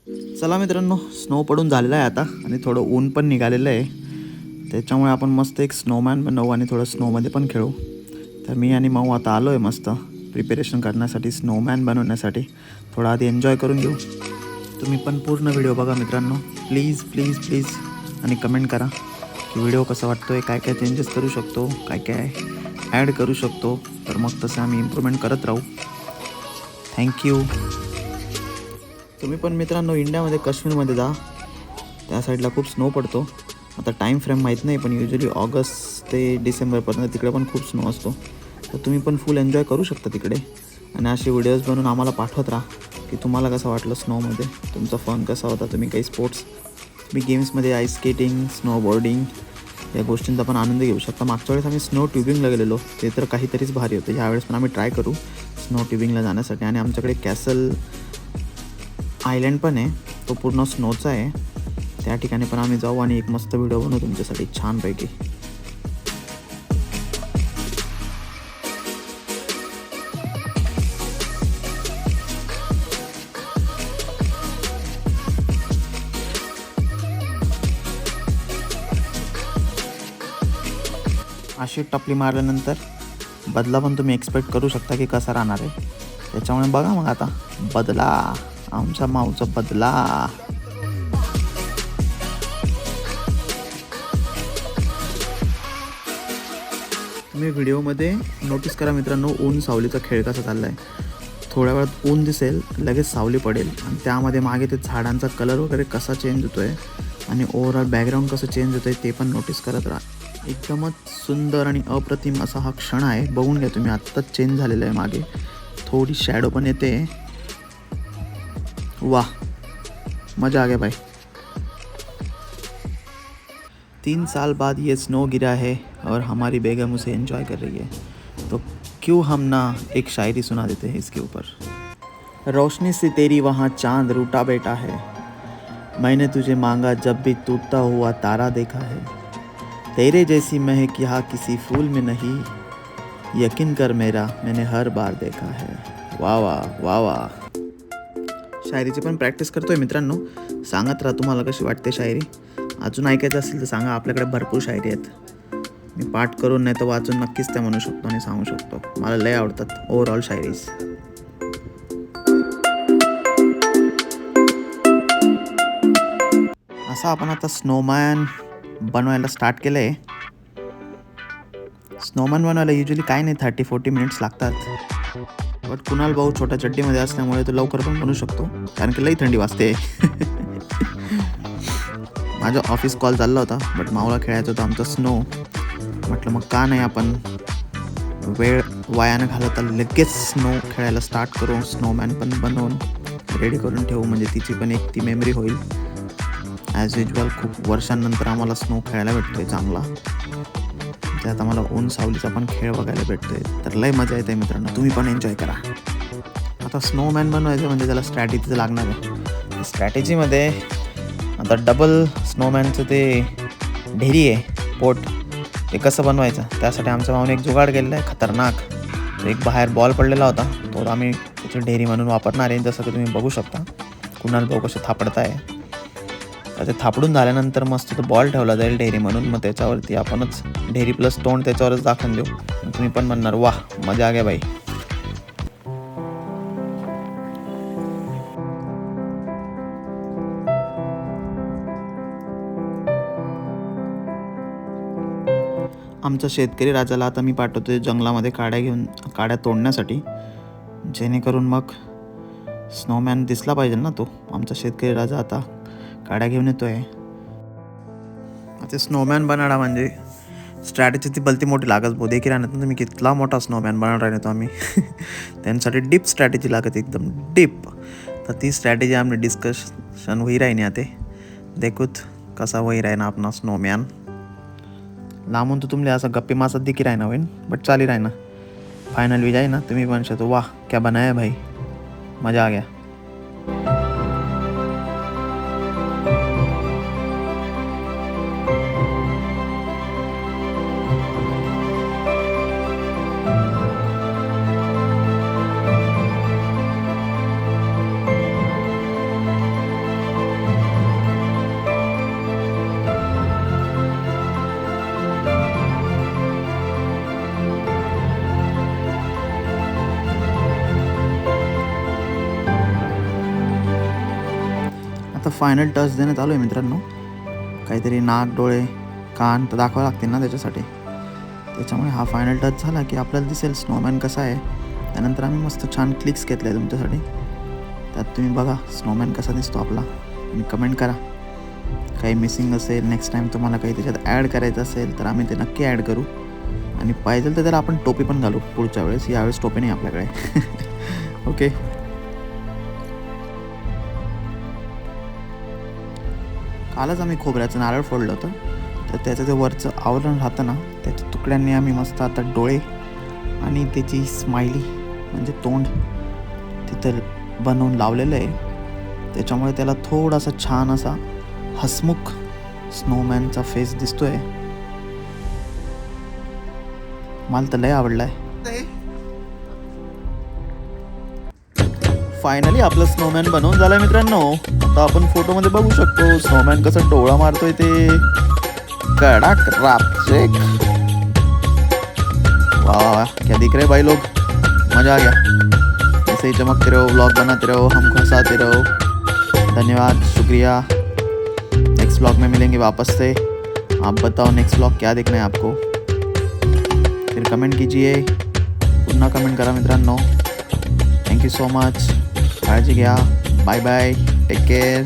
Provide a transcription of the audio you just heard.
चला मित्रांनो, स्नो पडून झालेला आहे आता आणि थोडं ऊन पण निघालेलं आहे. त्याच्यामुळे आपण मस्त एक स्नोमॅन बनवू आणि थोडं स्नोमध्ये पण खेळू. तर मी आणि माऊ आता आलो आहे मस्त प्रिपेरेशन करण्यासाठी, स्नोमॅन बनवण्यासाठी. थोडा आधी एन्जॉय करून घेऊ. तुम्ही पण पूर्ण व्हिडिओ बघा मित्रांनो, प्लीज प्लीज प्लीज. आणि कमेंट करा की व्हिडिओ कसा वाटतो आहे, काय काय चेंजेस करू शकतो, काय काय ॲड करू शकतो. तर मग तसं आम्ही इम्प्रूव्हमेंट करत राहू. थँक्यू. तुम्ही पण मित्रांनो इंडियामध्ये काश्मीरमध्ये जा, त्या साईडला खूप स्नो पडतो. आता टाईम फ्रेम माहीत नाही, पण युजली ऑगस्ट ते डिसेंबरपर्यंत तिकडे पण खूप स्नो असतो. तर तुम्ही पण फुल एन्जॉय करू शकता तिकडे. आणि असे व्हिडिओज बनवून आम्हाला पाठवत राहा की तुम्हाला कसं वाटलं स्नोमध्ये, तुमचा फन कसा होता, तुम्ही काही स्पोर्ट्स, तुम्ही गेम्समध्ये आईस स्केटिंग, स्नोबोर्डिंग या गोष्टींचा पण आनंद घेऊ शकता. मागच्या वेळेस आम्ही स्नो ट्युबिंगला गेलेलो, ते तर काहीतरीच भारी होतं. ह्यावेळेस पण आम्ही ट्राय करू स्नो ट्युबिंगला जाण्यासाठी. आणि आमच्याकडे कॅसल आयलँड पण आहे, तो पूर्ण स्नोचा आहे. त्या ठिकाणी पण आम्ही जाऊ आणि एक मस्त व्हिडिओ बनवू तुमच्यासाठी छानपैकी. अशी टपली मारल्यानंतर बदला पण तुम्ही एक्सपेक्ट करू शकता की कसा राहणार आहे. त्याच्यामुळे बघा मग आता बदला, आमच्या माऊचा बदला. तुम्ही व्हिडिओमध्ये नोटीस करा मित्रांनो, ऊन सावलीचा खेळ कसा चालला आहे. थोड्या वेळात ऊन दिसेल, लगेच सावली पडेल आणि त्यामध्ये मागे ते झाडांचा कलर वगैरे कसा चेंज होतो आहे आणि ओव्हरऑल बॅकग्राऊंड कसं चेंज होतं आहे ते पण नोटीस करत राहा. एकदमच सुंदर आणि अप्रतिम असा हा क्षण आहे. बघून घ्या तुम्ही, आत्ताच चेंज झालेलं आहे. मागे थोडी शॅडो पण येते. वाह, मज़ा आ गया भाई. 3 साल बाद ये स्नो गिरा है और हमारी बेगम उसे एंजॉय कर रही है. तो क्यों हम ना एक शायरी सुना देते हैं इसके ऊपर. रोशनी से तेरी वहाँ चांद रूठा बैठा है, मैंने तुझे मांगा जब भी टूटता हुआ तारा देखा है. तेरे जैसी महक यहाँ किसी फूल में नहीं, यकीन कर मेरा मैंने हर बार देखा है. वा वा वा वा. शायरीची पण प्रॅक्टिस करतोय मित्रांनो. सांगत राहा तुम्हाला कशी वाटते शायरी. अजून ऐकायचं असेल तर सांगा, आपल्याकडे भरपूर शायरी आहेत. मी पाठ करून नाही तर वाचून नक्कीच त्या म्हणू शकतो आणि सांगू शकतो. मला लय आवडतात ओव्हरऑल शायरीज. असं आपण आता स्नोमॅन बनवायला स्टार्ट केलं आहे. स्नोमॅन बनवायला युजली काय नाही 30-40 मिनिट्स लागतात. बट कुणाल भाऊ छोट्या चड्डीमध्ये असल्यामुळे तो लवकर पण बनवू शकतो, कारण की लई थंडी वाजते. माझा ऑफिस कॉल चालला होता, बट मावळा खेळायचा होता आमचा स्नो. म्हटलं मग का नाही आपण वेळ वाया न घालवता लगेच स्नो खेळायला स्टार्ट करू. स्नोमॅन पण बनवून रेडी करून ठेवू, म्हणजे तिची पण एक ती मेमरी होईल. ॲज युजल खूप वर्षांनंतर आम्हाला स्नो खेळायला भेटतो आहे चांगला. त्यात आम्हाला ऊन सावलीचा पण खेळ बघायला भेटतो आहे. तर लय मजा येते मित्रांनो, तुम्ही पण एन्जॉय करा. आता स्नोमॅन बनवायचं म्हणजे त्याला स्ट्रॅटेजी लागणार आहे. स्ट्रॅटेजीमध्ये आता डबल स्नोमॅनचं ते ढेरी आहे पोट, ते कसं बनवायचं त्यासाठी आमच्या भावाने एक जुगाड केलेला आहे खतरनाक. एक बाहेर बॉल पडलेला होता, तो आम्ही त्याची ढेरी म्हणून वापरणार आहे. जसं की तुम्ही बघू शकता कुणाल भाऊ कसं थापडताय. तर ते थापडून झाल्यानंतर मस्त तो बॉल ठेवला जाईल ढेरी म्हणून. मग त्याच्यावरती आपणच ढेरी प्लस तोंड त्याच्यावरच दाखवून देऊ. तुम्ही पण म्हणणार वाह मजा आ गया भाई. आमचा शेतकरी राजाला आता मी पाठवतो जंगलामध्ये काड्या तोडण्यासाठी, जेणेकरून मग स्नोमॅन दिसला पाहिजे ना तो. आमचा शेतकरी राजा आता काड्या घेऊन येतो आहे. आता स्नोमॅन बनवणं म्हणजे स्ट्रॅटेजी ती भलती मोठी लागत भाऊ. देखील राहणार तुम्ही कितला मोठा स्नोमॅन बनवणार आहे तो आम्ही. त्यांच्यासाठी डीप स्ट्रॅटेजी लागत, एकदम डीप. तर ती स्ट्रॅटेजी आम्ही डिस्कशन होई राही आता. देखूत कसा होई राही ना आपला स्नोमॅन. लांबून तर तुमले असं गप्पे मासत दिखी राही ना होईन, बट चाली राही ना. फायनल विजय ना तुम्ही पण शकतो. वाह क्या बनाया भाई, मजा आ गया. आता फायनल टच देण्यात आलो आहे मित्रांनो. काहीतरी नाक, डोळे, कान तर दाखवावं लागतील ना त्याच्यासाठी. त्याच्यामुळे हा फायनल टच झाला की आपल्याला दिसेल स्नोमॅन कसा आहे. त्यानंतर आम्ही मस्त छान क्लिक्स घेतले तुमच्यासाठी. त्यात तुम्ही बघा स्नोमॅन कसा दिसतो आपला आणि कमेंट करा. काही मिसिंग असेल, नेक्स्ट टाईम तुम्हाला काही त्याच्यात ॲड करायचं असेल तर आम्ही ते नक्की ॲड करू. आणि पाहिजे तर त्याला आपण टोपी पण घालू पुढच्या वेळेस. यावेळेस टोपी नाही आपल्याकडे. ओके. कालच आम्ही खोबऱ्याचं नारळ फोडलं होतं, तर त्याचं जे वरचं आवरण राहतं ना, त्याच्या तुकड्यांनी आम्ही मस्त आता डोळे आणि त्याची स्माइली म्हणजे तोंड तिथं बनवून लावलेलं आहे. त्याच्यामुळे त्याला थोडासा छान असा हसमुख स्नोमॅनचा फेस दिसतोय. मला तर लय आवडलाय. फायनली आपलं स्नोमॅन बनवून झालाय मित्रांनो. आता आपण फोटोमध्ये बघू शकतो स्नोमॅन कसं डोळा मारतोय ते. कड़क रापचेक. वाह क्या दिख रहे भाई लोग, मजा आ गया. ऐसे ही चमकते रहो, ब्लॉग बनाते रहो, हमको हंसाते रहो. धन्यवाद, शुक्रिया. नेक्स्ट ब्लॉग में मिलेंगे वापस से. आप बताओ नेक्स्ट ब्लॉग क्या देखना है आपको, फिर कमेंट कीजिए. पुन्हा कमेंट करा मित्रांनो. Thank you so much. काळजी घ्या. Bye bye. Take care.